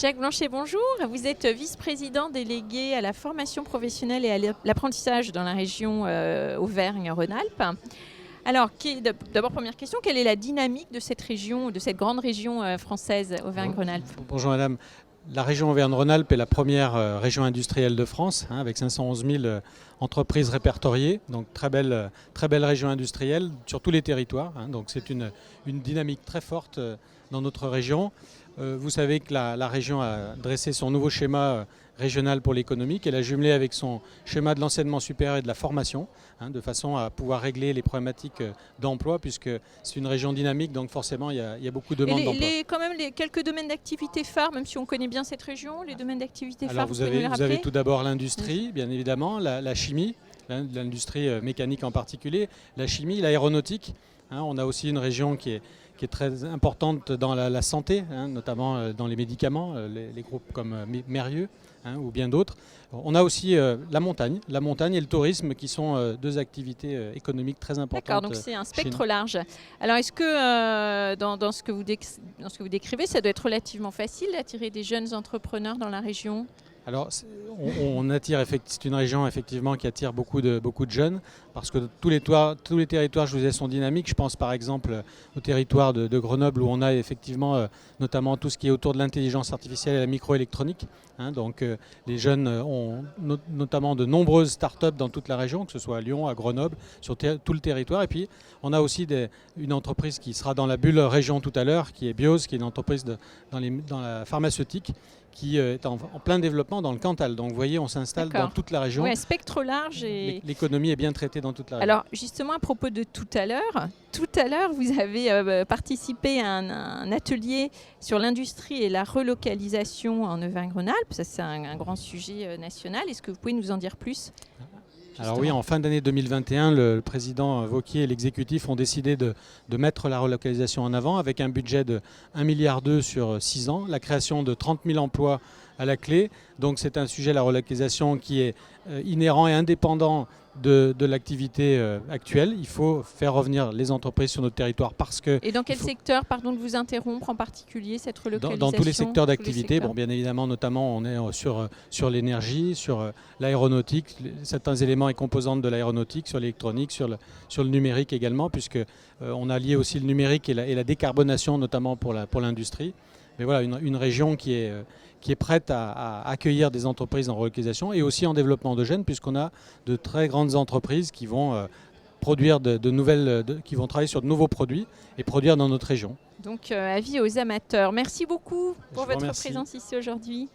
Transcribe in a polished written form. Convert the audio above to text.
Jacques Blanchet, bonjour. Vous êtes vice-président délégué à la formation professionnelle et à l'apprentissage dans la région Auvergne-Rhône-Alpes. Alors, d'abord, première question, quelle est la dynamique de cette région, de cette grande région française Auvergne-Rhône-Alpes? Bonjour madame. La région Auvergne-Rhône-Alpes est la première région industrielle de France, avec 511 000 entreprises répertoriées. Donc très belle région industrielle sur tous les territoires. Donc c'est une dynamique très forte dans notre région. Vous savez que la région a dressé son nouveau schéma régional pour l'économie, qu'elle a jumelé avec son schéma de l'enseignement supérieur et de la formation, de façon à pouvoir régler les problématiques d'emploi, puisque c'est une région dynamique, donc forcément il y a beaucoup de demandes d'emploi. Quand même quelques domaines d'activité phares, même si on connaît bien cette région, les domaines d'activité phares, vous avez tout d'abord l'industrie, bien évidemment, la chimie, l'industrie mécanique en particulier, la chimie, l'aéronautique. On a aussi une région qui est très importante dans la santé, notamment dans les médicaments, les groupes comme Mérieux ou bien d'autres. On a aussi la montagne et le tourisme qui sont deux activités économiques très importantes. D'accord, donc c'est un spectre large. Alors est-ce que dans ce que vous décrivez, ça doit être relativement facile d'attirer des jeunes entrepreneurs dans la région ? Alors, on attire, c'est une région effectivement qui attire beaucoup de jeunes, parce que tous les territoires, je vous disais, sont dynamiques. Je pense par exemple au territoire de Grenoble, où on a effectivement notamment tout ce qui est autour de l'intelligence artificielle et la microélectronique. Donc les jeunes ont notamment de nombreuses start-up dans toute la région, que ce soit à Lyon, à Grenoble, sur tout le territoire. Et puis on a aussi une entreprise qui sera dans la bulle région tout à l'heure, qui est Bios, qui est une entreprise dans la pharmaceutique, qui est en plein développement dans le Cantal. Donc vous voyez, on s'installe dans toute la région. Oui, spectre large. Et l'économie est bien traitée dans toute la région. Alors justement, à propos de tout à l'heure, vous avez participé à un atelier sur l'industrie et la relocalisation en Auvergne-Rhône-Alpes. Ça, c'est un grand sujet national. Est-ce que vous pouvez nous en dire plus ? Alors oui, en fin d'année 2021, le président Wauquiez et l'exécutif ont décidé de mettre la relocalisation en avant avec un budget de 1,2 milliard sur 6 ans, la création de 30 000 emplois à la clé. Donc c'est un sujet, la relocalisation, qui est inhérent et indépendant de l'activité actuelle. Il faut faire revenir les entreprises sur notre territoire parce que... Et dans quel secteur, pardon de vous interrompre, en particulier cette relocalisation ? Dans tous les secteurs d'activité. Bon, bien évidemment, notamment, on est sur l'énergie, sur l'aéronautique, certains éléments et composantes de l'aéronautique, sur l'électronique, sur le numérique également, puisque on a lié aussi le numérique et la décarbonation, notamment pour l'industrie. Mais voilà, une région qui est prête à accueillir des entreprises en relocalisation et aussi en développement de jeunes, puisqu'on a de très grandes entreprises qui vont produire qui vont travailler sur de nouveaux produits et produire dans notre région. Donc avis aux amateurs. Merci beaucoup pour votre présence ici aujourd'hui.